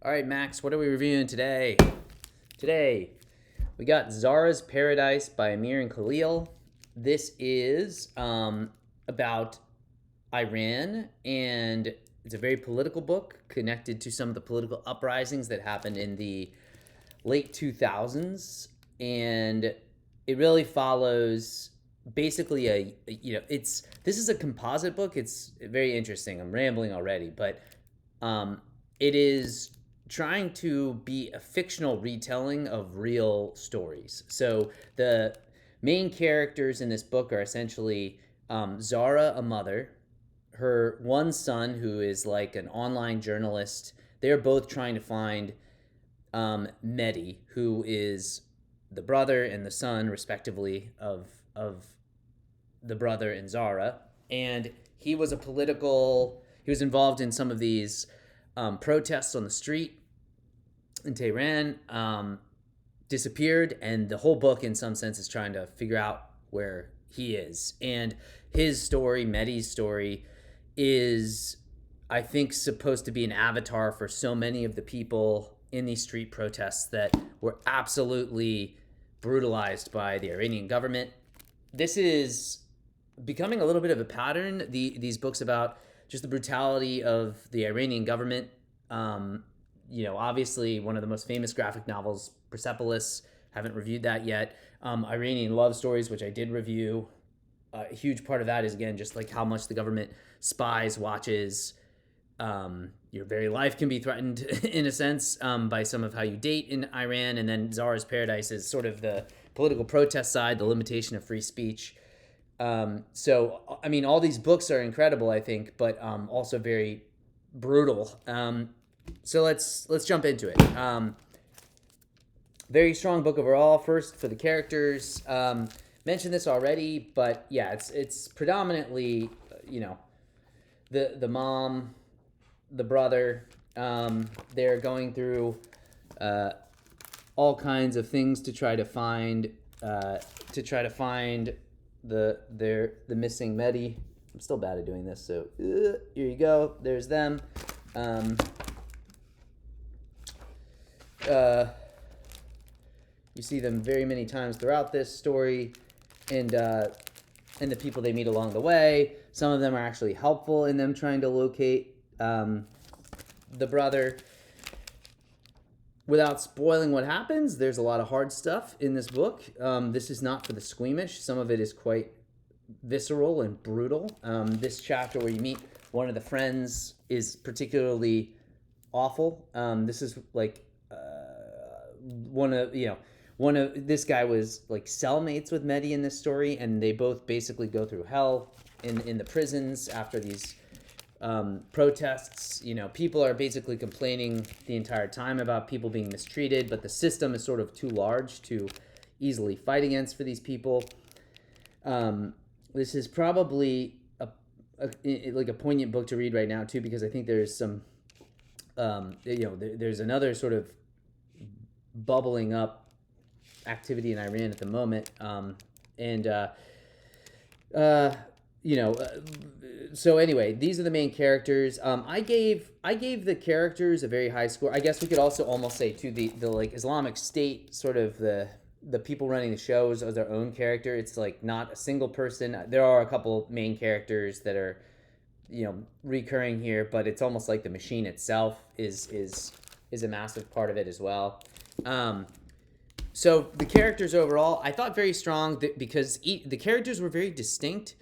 All right, Max, what are we reviewing today? Today, we got Zahra's Paradise by Amir and Khalil. This is about Iran, and it's a very political book connected to some of the political uprisings that happened in the late 2000s. And it really follows basically this is a composite book. It's very interesting. I'm rambling already, but it is trying to be a fictional retelling of real stories. So the main characters in this book are essentially Zahra, a mother, her one son, who is like an online journalist. They're both trying to find Mehdi, who is the brother and the son, respectively, of the brother and Zahra. And he was involved in some of these protests on the street in Tehran, disappeared, and the whole book, in some sense, is trying to figure out where he is. And his story, Mehdi's story, is, I think, supposed to be an avatar for so many of the people in these street protests that were absolutely brutalized by the Iranian government. This is becoming a little bit of a pattern. These books about just the brutality of the Iranian government. Obviously one of the most famous graphic novels, Persepolis. Haven't reviewed that yet. Iranian Love Stories, which I did review. A huge part of that is, again, just like how much the government spies, watches. Your very life can be threatened in a sense by some of how you date in Iran. And then Zahra's Paradise is sort of the political protest side, the limitation of free speech. All these books are incredible, I think, but also very brutal. So let's jump into it. Very strong book overall. First, for the characters, mentioned this already, but yeah, it's predominantly the mom, the brother. They're going through all kinds of things to try to find the missing Mehdi. I'm still bad at doing this, so here you go. There's them. You see them very many times throughout this story, and the people they meet along the way. Some of them are actually helpful in them trying to locate the brother. Without spoiling what happens, there's a lot of hard stuff in this book. This is not for the squeamish. Some of it is quite visceral and brutal. This chapter where you meet one of the friends is particularly awful. This is like this guy was like cellmates with Mehdi in this story, and they both basically go through hell in the prisons after these protests. People are basically complaining the entire time about people being mistreated, but the system is sort of too large to easily fight against for these people. This is probably a poignant book to read right now too, because I think there's some there's another sort of bubbling up activity in Iran at the moment, so anyway, these are the main characters. I gave the characters a very high score. I guess we could also almost say to the like Islamic State, sort of the people running the shows are their own character. It's like not a single person. There are a couple main characters that are recurring here, but it's almost like the machine itself is a massive part of it as well. So the characters overall, I thought very strong because the characters were very distinct.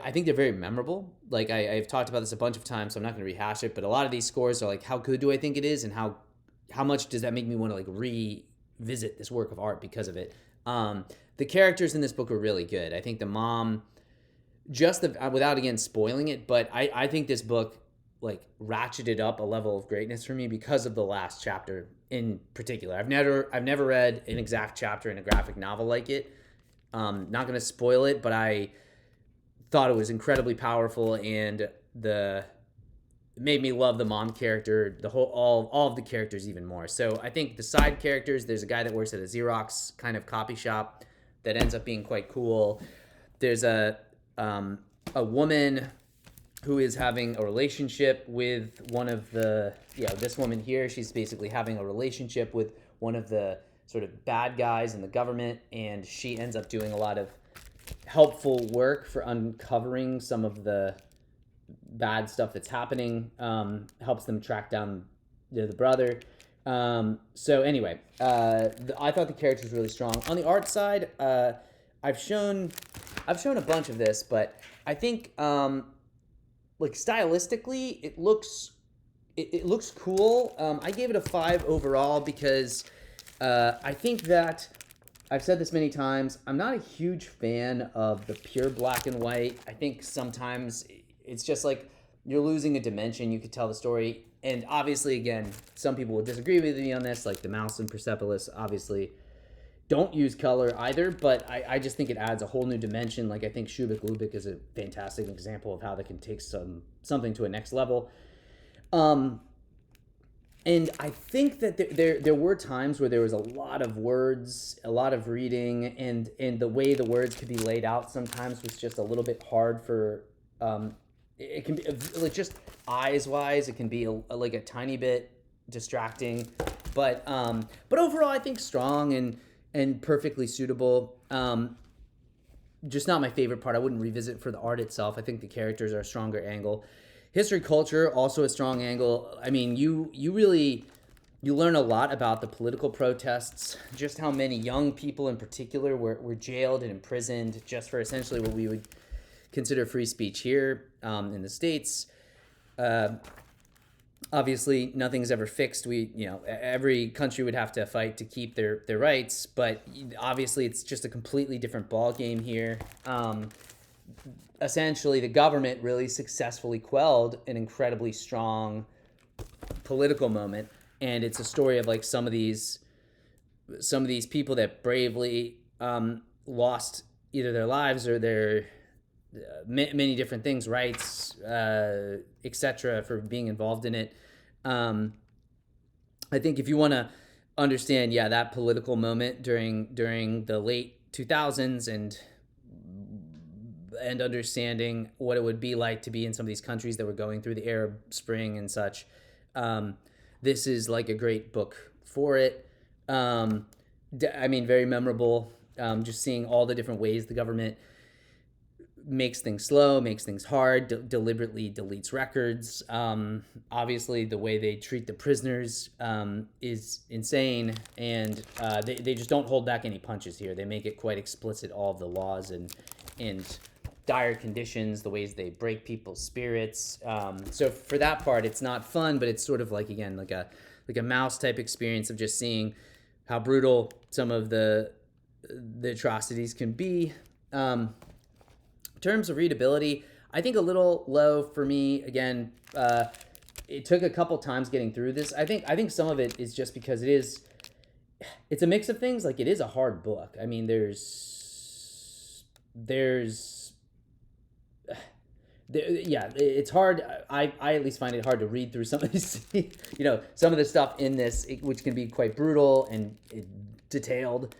I think they're very memorable. Like I've talked about this a bunch of times, so I'm not going to rehash it. But a lot of these scores are like, how good do I think it is, and how much does that make me want to like revisit this work of art because of it? The characters in this book were really good. I think the mom, without again spoiling it, but I think this book like ratcheted up a level of greatness for me because of the last chapter in particular. I've never read an exact chapter in a graphic novel like it. Not going to spoil it, but I thought it was incredibly powerful, and it made me love the mom character, all of the characters even more. So I think the side characters, there's a guy that works at a Xerox kind of copy shop that ends up being quite cool. There's a woman who is having a relationship with one of the, this woman here. She's basically having a relationship with one of the sort of bad guys in the government, and she ends up doing a lot of helpful work for uncovering some of the bad stuff that's happening. Helps them track down the brother. So anyway, I thought the character was really strong. On the art side, I've shown a bunch of this, but I think like stylistically, it looks cool. I gave it a 5 overall because I think that I've said this many times. I'm not a huge fan of the pure black and white. I think sometimes it's just like you're losing a dimension. You could tell the story, and obviously, again, some people will disagree with me on this. Like the mouse and Persepolis, obviously don't use color either, but I just think it adds a whole new dimension. Like I think Shubik Lubik is a fantastic example of how they can take something to a next level. And I think that there were times where there was a lot of words, a lot of reading, and the way the words could be laid out sometimes was just a little bit hard for. It can be like just eyes wise, it can be like a tiny bit distracting, but overall I think strong and perfectly suitable. Just not my favorite part. I wouldn't revisit for the art itself. I think the characters are a stronger angle. History culture, also a strong angle. I mean, you learn a lot about the political protests, just how many young people in particular were jailed and imprisoned just for essentially what we would consider free speech here in the States. Obviously, nothing's ever fixed. Every country would have to fight to keep their rights, but obviously it's just a completely different ball game here. Essentially, the government really successfully quelled an incredibly strong political moment, and it's a story of like some of these people that bravely lost either their lives or their many different things, rights, etc., for being involved in it. I think if you want to understand, that political moment during the late 2000s and understanding what it would be like to be in some of these countries that were going through the Arab Spring and such, this is like a great book for it. I mean, very memorable. Just seeing all the different ways the government makes things slow, makes things hard, deliberately deletes records. Obviously, the way they treat the prisoners is insane, and they just don't hold back any punches here. They make it quite explicit, all of the laws and dire conditions, the ways they break people's spirits. So for that part, it's not fun, but it's sort of like, again, like a mouse type experience of just seeing how brutal some of the atrocities can be. In terms of readability, I think a little low for me. Again, it took a couple times getting through this. I think some of it is just because it's a mix of things. Like, it is a hard book. I mean, it's hard. I at least find it hard to read through some of this, some of the stuff in this, which can be quite brutal and detailed.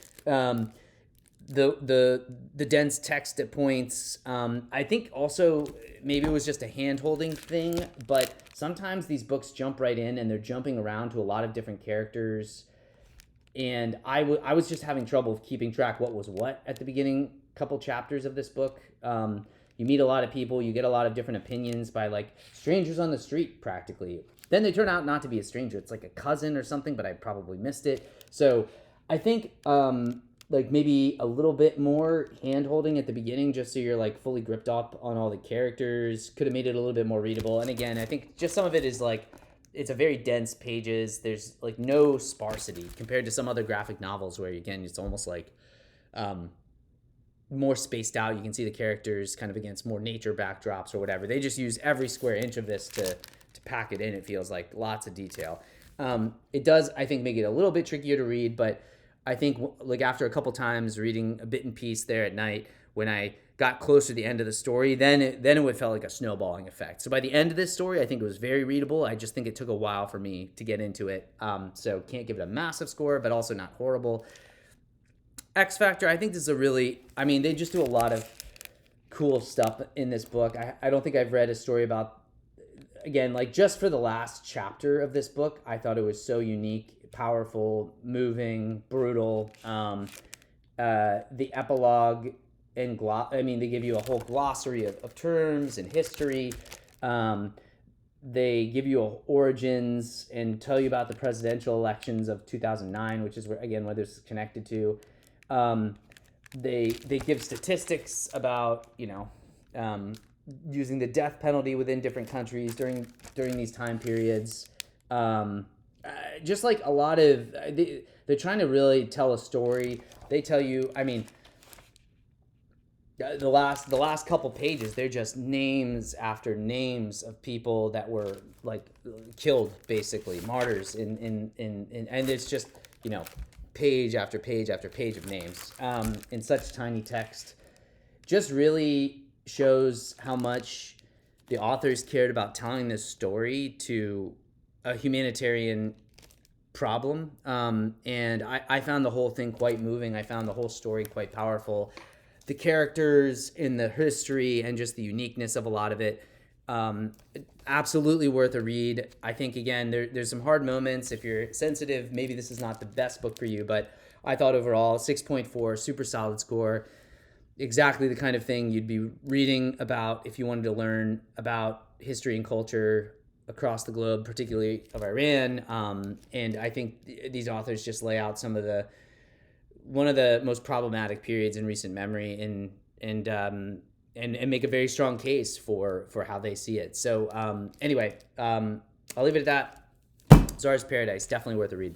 The dense text at points. I think also maybe it was just a hand-holding thing, but sometimes these books jump right in and they're jumping around to a lot of different characters, and I was just having trouble keeping track what was what at the beginning couple chapters of this book. You meet a lot of people, you get a lot of different opinions by like strangers on the street practically. Then they turn out not to be a stranger. It's like a cousin or something, but I probably missed it. So I think like maybe a little bit more hand-holding at the beginning just so you're like fully gripped up on all the characters could have made it a little bit more readable. And again, I think just some of it is like, it's a very dense pages. There's like no sparsity compared to some other graphic novels where, again, it's almost like more spaced out. You can see the characters kind of against more nature backdrops or whatever. They just use every square inch of this to pack it in. It feels like lots of detail. It does, I think, make it a little bit trickier to read, but I think like after a couple times reading a bit in piece there at night, when I got closer to the end of the story, then it would felt like a snowballing effect. So by the end of this story, I think it was very readable. I just think it took a while for me to get into it. So can't give it a massive score, but also not horrible. X Factor, I think this is they just do a lot of cool stuff in this book. I don't think I've read a story about, again, like just for the last chapter of this book, I thought it was so unique, powerful, moving, brutal. The epilogue and they give you a whole glossary of terms and history. They give you origins and tell you about the presidential elections of 2009, which is where this is connected to. They give statistics about using the death penalty within different countries during these time periods. Just like a lot of they're trying to really tell a story. They tell you, the last couple pages, they're just names after names of people that were like killed, basically martyrs and it's just page after page after page of names in such tiny text. Just really shows how much the authors cared about telling this story to a humanitarian problem, and I found the whole thing quite moving. I found the whole story quite powerful. The characters in the history and just the uniqueness of a lot of it, absolutely worth a read. I think, again, there's some hard moments. If you're sensitive, maybe this is not the best book for you, but I thought overall 6.4, super solid score. Exactly the kind of thing you'd be reading about if you wanted to learn about history and culture across the globe, particularly of Iran. And I think these authors just lay out one of the most problematic periods in recent memory, and make a very strong case for how they see it. So anyway, I'll leave it at that. Zahra's Paradise, definitely worth a read.